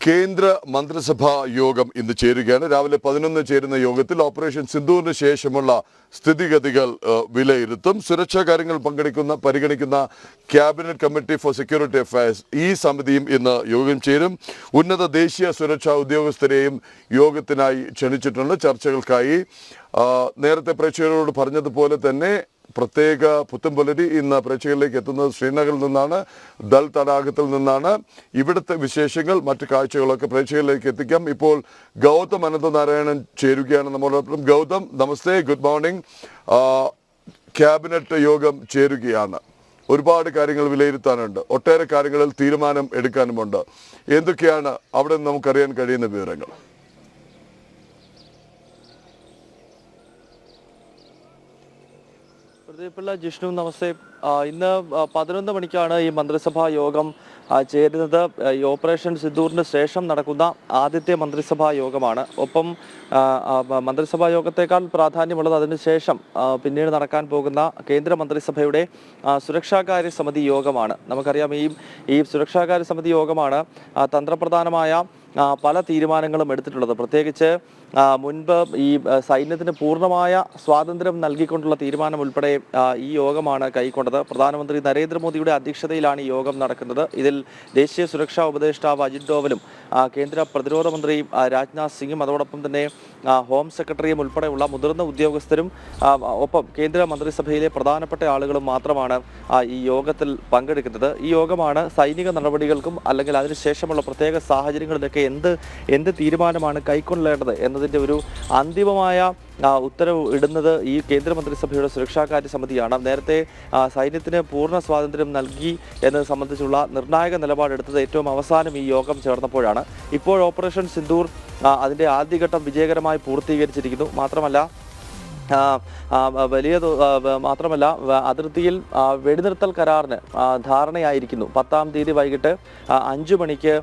കേന്ദ്ര മന്ത്രിസഭാ യോഗം ഇന്ന് ചേരുകയാണ്. രാവിലെ 11 ചേരുന്ന യോഗത്തിൽ ഓപ്പറേഷൻ സിന്ദൂറിന് ശേഷമുള്ള സ്ഥിതിഗതികൾ വിലയിരുത്തും. സുരക്ഷാ കാര്യങ്ങൾ പരിഗണിക്കുന്ന cabinet committee for security affairs ഈ സമിതിയും ഇന്ന് യോഗം ചേരും. ഉന്നത ദേശീയ സുരക്ഷാ ഉദ്യോഗസ്ഥരെയും യോഗത്തിനായി ക്ഷണിച്ചിട്ടുണ്ട് ചർച്ചകൾക്കായി. നേരത്തെ പ്രേക്ഷകരോട് പറഞ്ഞതുപോലെ തന്നെ പ്രത്യേക പുത്തൻപുലരി ഇന്ന് പ്രേക്ഷകരിലേക്ക് എത്തുന്നത് ശ്രീനഗറിൽ നിന്നാണ്, ദൽ തടാകത്തിൽ നിന്നാണ്. ഇവിടുത്തെ വിശേഷങ്ങൾ മറ്റു കാഴ്ചകളൊക്കെ പ്രേക്ഷകരിലേക്ക് എത്തിക്കാം. ഇപ്പോൾ ഗൗതം അനന്തനാരായണൻ ചേരുകയാണ് നമ്മളോടൊപ്പം. ഗൗതം, നമസ്തേ, ഗുഡ് മോർണിംഗ്. ക്യാബിനറ്റ് യോഗം ചേരുകയാണ്. ഒരുപാട് കാര്യങ്ങൾ വിലയിരുത്താനുണ്ട്, ഒട്ടേറെ കാര്യങ്ങളിൽ തീരുമാനം എടുക്കാനുമുണ്ട്. എന്തൊക്കെയാണ് അവിടെ നമുക്കറിയാൻ കഴിയുന്ന വിവരങ്ങൾ? പ്രദീപിള്ള, ജിഷ്ണു, നമസ്തേ. ഇന്ന് 11 മണിക്കാണ് ഈ മന്ത്രിസഭാ യോഗം ചേരുന്നത്. ഈ ഓപ്പറേഷൻ സിന്ദൂറിന് ശേഷം നടക്കുന്ന ആദ്യത്തെ മന്ത്രിസഭാ യോഗമാണ്. ഒപ്പം മന്ത്രിസഭാ യോഗത്തേക്കാൾ പ്രാധാന്യമുള്ളത് അതിനുശേഷം പിന്നീട് നടക്കാൻ പോകുന്ന കേന്ദ്ര മന്ത്രിസഭയുടെ സുരക്ഷാകാര്യ സമിതി യോഗമാണ്. നമുക്കറിയാം, ഈ സുരക്ഷാകാര്യ സമിതി യോഗമാണ് തന്ത്രപ്രധാനമായ പല തീരുമാനങ്ങളും എടുത്തിട്ടുള്ളത്. പ്രത്യേകിച്ച് മുൻപ് ഈ സൈന്യത്തിന് പൂർണ്ണമായ സ്വാതന്ത്ര്യം നൽകിക്കൊണ്ടുള്ള തീരുമാനം ഉൾപ്പെടെ ഈ യോഗമാണ് കൈക്കൊണ്ടത്. പ്രധാനമന്ത്രി നരേന്ദ്രമോദിയുടെ അധ്യക്ഷതയിലാണ് ഈ യോഗം നടക്കുന്നത്. ഇതിൽ ദേശീയ സുരക്ഷാ ഉപദേഷ്ടാവ് അജിത് ഡോവലും കേന്ദ്ര പ്രതിരോധ മന്ത്രി രാജ്നാഥ് സിംഗും അതോടൊപ്പം തന്നെ ഹോം സെക്രട്ടറിയും ഉൾപ്പെടെയുള്ള മുതിർന്ന ഉദ്യോഗസ്ഥരും ഒപ്പം കേന്ദ്ര മന്ത്രിസഭയിലെ പ്രധാനപ്പെട്ട ആളുകളും മാത്രമാണ് ഈ യോഗത്തിൽ പങ്കെടുക്കുന്നത്. ഈ യോഗമാണ് സൈനിക നടപടികൾക്കും അല്ലെങ്കിൽ അതിനുശേഷമുള്ള പ്രത്യേക സാഹചര്യങ്ങളിലൊക്കെ എന്ത് തീരുമാനമാണ് കൈക്കൊള്ളേണ്ടത് എന്നതിൻ്റെ ഒരു അന്തിമമായ ഉത്തരവ് ഇടുന്നത് ഈ കേന്ദ്രമന്ത്രിസഭയുടെ സുരക്ഷാകാര്യ സമിതിയാണ്. നേരത്തെ സൈന്യത്തിന് പൂർണ്ണ സ്വാതന്ത്ര്യം നൽകി എന്നത് സംബന്ധിച്ചുള്ള നിർണായക നിലപാടെടുത്തത് ഏറ്റവും അവസാനം ഈ യോഗം ചേർന്നപ്പോഴാണ്. ഇപ്പോൾ ഓപ്പറേഷൻ സിന്ദൂർ അതിൻ്റെ ആദ്യഘട്ടം വിജയകരമായി പൂർത്തീകരിച്ചിരിക്കുന്നു. മാത്രമല്ല അതിർത്തിയിൽ വെടിനിർത്തൽ കരാറിന് ധാരണയായിരിക്കുന്നു. 10-ാം തീയതി വൈകിട്ട് 5 മണിക്ക്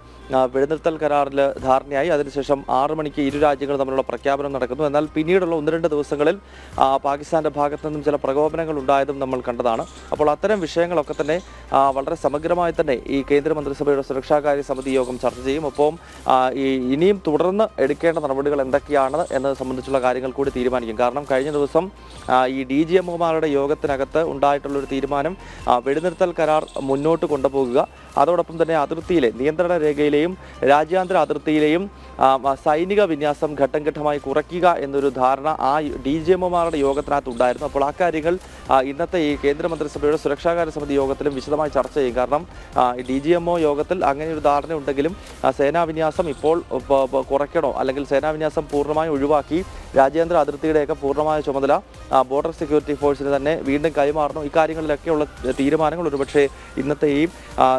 വെടിനിർത്തൽ കരാറിൽ ധാരണയായി. അതിനുശേഷം 6 മണിക്ക് ഇരു രാജ്യങ്ങളും തമ്മിലുള്ള പ്രഖ്യാപനം നടക്കുന്നു. എന്നാൽ പിന്നീടുള്ള 1-2 ദിവസങ്ങളിൽ പാകിസ്ഥാന്റെ ഭാഗത്തു നിന്നും ചില പ്രകോപനങ്ങൾ ഉണ്ടായതും നമ്മൾ കണ്ടതാണ്. അപ്പോൾ അത്തരം വിഷയങ്ങളൊക്കെ തന്നെ വളരെ സമഗ്രമായി തന്നെ ഈ കേന്ദ്രമന്ത്രിസഭയുടെ സുരക്ഷാകാര്യ സമിതി യോഗം ചർച്ച ചെയ്യും. ഒപ്പം ഇനിയും തുടർന്ന് എടുക്കേണ്ട നടപടികൾ എന്തൊക്കെയാണ് എന്നത് സംബന്ധിച്ചുള്ള കാര്യങ്ങൾ കൂടി തീരുമാനിക്കും. കാരണം കഴിഞ്ഞ ദിവസം ഈ DGMOമാരുടെ യോഗത്തിനകത്ത് ഉണ്ടായിട്ടുള്ളൊരു തീരുമാനം വെടിനിർത്തൽ കരാർ മുന്നോട്ട് കൊണ്ടുപോകുക, അതോടൊപ്പം തന്നെ അതിർത്തിയിലെ നിയന്ത്രണ രേഖയിലെയും രാജ്യാന്തര അതിർത്തിയിലെയും സൈനിക വിന്യാസം ഘട്ടം ഘട്ടമായി കുറയ്ക്കുക എന്നൊരു ധാരണ ആ DGMOമാരുടെ യോഗത്തിനകത്ത് ഉണ്ടായിരുന്നു. അപ്പോൾ ആ കാര്യങ്ങൾ ഇന്നത്തെ ഈ കേന്ദ്രമന്ത്രിസഭയുടെ സുരക്ഷാകാര്യ സമിതി യോഗത്തിലും വിശദമായി ചർച്ച ചെയ്യും. കാരണം DGMO യോഗത്തിൽ അങ്ങനെ ഒരു ധാരണ ഉണ്ടെങ്കിലും സേനാവിന്യാസം ഇപ്പോൾ കുറയ്ക്കണോ അല്ലെങ്കിൽ സേനാവിന്യാസം പൂർണ്ണമായി ഒഴിവാക്കി രാജ്യാന്തര അതിർത്തിയുടെയൊക്കെ പൂർണ്ണമായ ചുമതല ബോർഡർ സെക്യൂരിറ്റി ഫോഴ്സിന് തന്നെ വീണ്ടും കൈമാറണം. ഇക്കാര്യങ്ങളിലൊക്കെയുള്ള തീരുമാനങ്ങൾ ഒരുപക്ഷെ ഇന്നത്തെ ഈ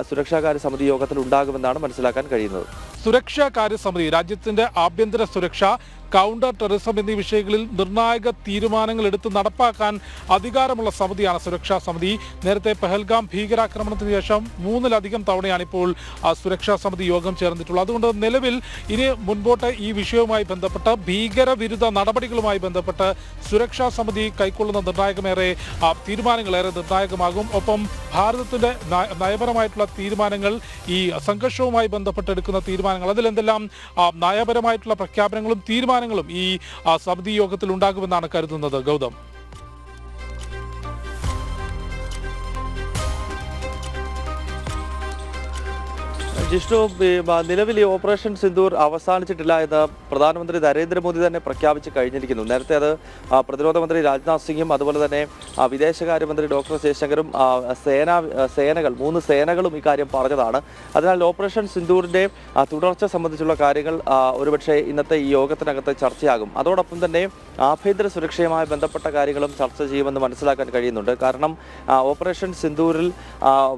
സുരക്ഷാകാര്യ സമിതി യോഗത്തിൽ ഉണ്ടാകുമെന്നാണ് മനസ്സിലാക്കാൻ കഴിയുന്നത്. സുരക്ഷാ കാര്യസമിതി രാജ്യത്തിന്റെ ആഭ്യന്തര സുരക്ഷ, കൗണ്ടർ ടെററിസം എന്നീ വിഷയങ്ങളിൽ നിർണായക തീരുമാനങ്ങൾ എടുത്ത് നടപ്പാക്കാൻ അധികാരമുള്ള സമിതിയാണ് സുരക്ഷാ സമിതി. നേരത്തെ പഹൽഗാം ഭീകരാക്രമണത്തിന് ശേഷം 3-ലധികം തവണയാണ് ഇപ്പോൾ സുരക്ഷാ സമിതി യോഗം ചേർന്നിട്ടുള്ളത്. അതുകൊണ്ട് നിലവിൽ ഇനി മുൻപോട്ട് ഈ വിഷയവുമായി ബന്ധപ്പെട്ട് ഭീകരവിരുദ്ധ നടപടികളുമായി ബന്ധപ്പെട്ട് സുരക്ഷാ സമിതി കൈക്കൊള്ളുന്ന തീരുമാനങ്ങളേറെ നിർണായകമാകും. ഒപ്പം ഭാരതത്തിന്റെ നയപരമായിട്ടുള്ള തീരുമാനങ്ങൾ, ഈ സംഘർഷവുമായി ബന്ധപ്പെട്ട് എടുക്കുന്ന തീരുമാനങ്ങൾ, അതിലെന്തെല്ലാം നയപരമായിട്ടുള്ള പ്രഖ്യാപനങ്ങളും തീരുമാനങ്ങളും ഈ സമിതി യോഗത്തിൽ ഉണ്ടാകുമെന്നാണ് കരുതുന്നത്. ഗൗതം. ജിഷ്ണു, നിലവിൽ ഈ ഓപ്പറേഷൻ സിന്ദൂർ അവസാനിച്ചിട്ടില്ല എന്ന് പ്രധാനമന്ത്രി നരേന്ദ്രമോദി തന്നെ പ്രഖ്യാപിച്ച് കഴിഞ്ഞിരിക്കുന്നു. നേരത്തെ അത് പ്രതിരോധ മന്ത്രി രാജ്നാഥ് സിംഗും അതുപോലെ തന്നെ വിദേശകാര്യമന്ത്രി ഡോക്ടർ ജയശങ്കറും സേനകൾ 3 സേനകളും ഇക്കാര്യം പറഞ്ഞതാണ്. അതിനാൽ ഓപ്പറേഷൻ സിന്ദൂറിന്റെ തുടർച്ച സംബന്ധിച്ചുള്ള കാര്യങ്ങൾ ഒരുപക്ഷെ ഇന്നത്തെ ഈ യോഗത്തിനകത്ത് ചർച്ചയാകും. അതോടൊപ്പം തന്നെ ആഭ്യന്തര സുരക്ഷയുമായി ബന്ധപ്പെട്ട കാര്യങ്ങളും ചർച്ച ചെയ്യുമെന്ന് മനസ്സിലാക്കാൻ കഴിയുന്നുണ്ട്. കാരണം ഓപ്പറേഷൻ സിന്ദൂരിൽ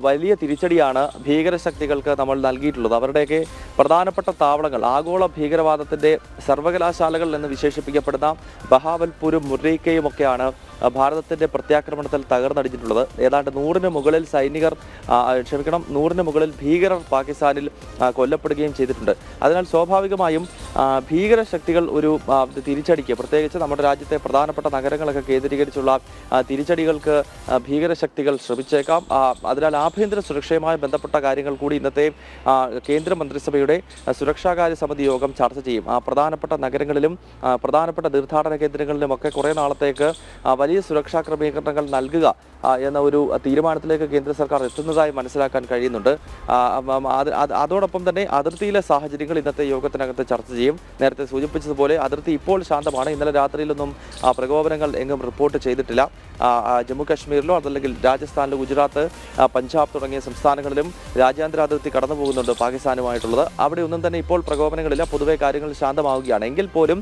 വലിയ തിരിച്ചടിയാണ് ഭീകരശക്തികൾക്ക് നമ്മൾ നൽകിയിട്ടുള്ളത്. അവരുടെയൊക്കെ പ്രധാനപ്പെട്ട താവളങ്ങൾ ആഗോള ഭീകരവാദത്തിന്റെ സർവകലാശാലകൾ എന്ന് വിശേഷിപ്പിക്കപ്പെടുന്ന ബഹാവൽപൂരും മുർരീക്കയും ഒക്കെയാണ് ഭാരതത്തിന്റെ പ്രത്യാക്രമണത്തിൽ തകർന്നടിഞ്ഞിട്ടുള്ളത്. ഏതാണ്ട് 100-ന് മുകളിൽ സൈനികർ 100-ന് മുകളിൽ ഭീകരർ പാകിസ്ഥാനിൽ കൊല്ലപ്പെടുകയും ചെയ്തിട്ടുണ്ട്. അതിനാൽ സ്വാഭാവികമായും ഭീകരശക്തികൾ ഒരു തിരിച്ചടിക്ക്, പ്രത്യേകിച്ച് നമ്മുടെ രാജ്യത്തെ പ്രധാനപ്പെട്ട നഗരങ്ങളൊക്കെ കേന്ദ്രീകരിച്ചുള്ള തിരിച്ചടികൾക്ക് ഭീകരശക്തികൾ ശ്രമിച്ചേക്കാം. അതിനാൽ ആഭ്യന്തര സുരക്ഷയുമായി ബന്ധപ്പെട്ട കാര്യങ്ങൾ കൂടി ഇന്നത്തെ കേന്ദ്ര മന്ത്രിസഭയുടെ സുരക്ഷാകാര്യ സമിതി യോഗം ചർച്ച ചെയ്യും. പ്രധാനപ്പെട്ട നഗരങ്ങളിലും പ്രധാനപ്പെട്ട തീർത്ഥാടന കേന്ദ്രങ്ങളിലുമൊക്കെ കുറേ നാളത്തേക്ക് വലിയ സുരക്ഷാ ക്രമീകരണങ്ങൾ നൽകുക എന്ന ഒരു തീരുമാനത്തിലേക്ക് കേന്ദ്ര സർക്കാർ എത്തുന്നതായി മനസ്സിലാക്കാൻ കഴിയുന്നുണ്ട്. അതോടൊപ്പം തന്നെ അതിർത്തിയിലെ സാഹചര്യങ്ങൾ ഇന്നത്തെ യോഗത്തിനകത്ത് ചർച്ച ചെയ്യും. നേരത്തെ സൂചിപ്പിച്ചതുപോലെ അതിർത്തി ഇപ്പോൾ ശാന്തമാണ്. ഇന്നലെ രാത്രിയിലൊന്നും പ്രകോപനങ്ങൾ എങ്ങും റിപ്പോർട്ട് ചെയ്തിട്ടില്ല. ജമ്മു കാശ്മീരിലോ അതല്ലെങ്കിൽ രാജസ്ഥാനിലോ ഗുജറാത്ത്, പഞ്ചാബ് തുടങ്ങിയ സംസ്ഥാനങ്ങളിലും രാജ്യാന്തര അതിർത്തി കടന്നു പോകുന്നുണ്ട് പാകിസ്ഥാനുമായിട്ടുള്ളത്. അവിടെ ഒന്നും തന്നെ ഇപ്പോൾ പ്രകോപനങ്ങളില്ല. പൊതുവെ കാര്യങ്ങൾ ശാന്തമാവുകയാണ്. എങ്കിൽ പോലും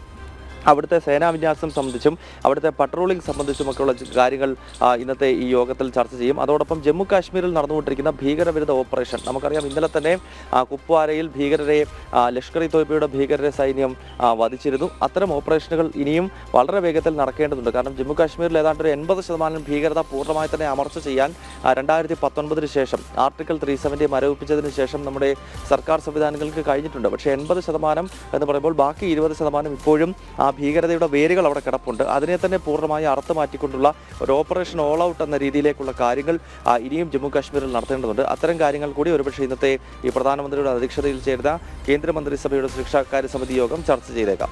അവിടുത്തെ സേനാവിന്യാസം സംബന്ധിച്ചും അവിടുത്തെ പട്രോളിംഗ് സംബന്ധിച്ചുമൊക്കെയുള്ള കാര്യങ്ങൾ ഇന്നത്തെ ഈ യോഗത്തിൽ ചർച്ച ചെയ്യും. അതോടൊപ്പം ജമ്മു കാശ്മീരിൽ നടന്നുകൊണ്ടിരിക്കുന്ന ഭീകരവിരുദ്ധ ഓപ്പറേഷൻ നമുക്കറിയാം. ഇന്നലെ തന്നെ കുപ്വാരയിൽ ഭീകരരെ, ലഷ്കർ ഇ തോയ്ബയുടെ ഭീകരരെ സൈന്യം വധിച്ചിരുന്നു. അത്തരം ഓപ്പറേഷനുകൾ ഇനിയും വളരെ വേഗത്തിൽ നടക്കേണ്ടതുണ്ട്. കാരണം ജമ്മു കാശ്മീരിൽ ഏതാണ്ട് ഒരു 80% ഭീകരത പൂർണ്ണമായി തന്നെ അമർച്ച ചെയ്യാൻ 2019 ശേഷം ആർട്ടിക്കിൾ 370 മരവിപ്പിച്ചതിന് ശേഷം നമ്മുടെ സർക്കാർ സംവിധാനങ്ങൾക്ക് കഴിഞ്ഞിട്ടുണ്ട്. പക്ഷേ 80% എന്ന് പറയുമ്പോൾ ബാക്കി 20% ഇപ്പോഴും ഭീകരതയുടെ വേരുകൾ അവിടെ കിടപ്പുണ്ട്. അതിനെ തന്നെ പൂർണ്ണമായി അറുത്ത് മാറ്റിക്കൊണ്ടുള്ള ഒരു ഓപ്പറേഷൻ ഓൾ ഔട്ട് എന്ന രീതിയിലേക്കുള്ള കാര്യങ്ങൾ ഇനിയും ജമ്മു കാശ്മീരിൽ നടത്തേണ്ടതുണ്ട്. അത്തരം കാര്യങ്ങൾ കൂടി ഒരുപക്ഷെ ഇന്നത്തെ ഈ പ്രധാനമന്ത്രിയുടെ അധ്യക്ഷതയിൽ ചേരുന്ന കേന്ദ്രമന്ത്രിസഭയുടെ സുരക്ഷാകാര്യ സമിതി യോഗം ചർച്ച ചെയ്തേക്കാം.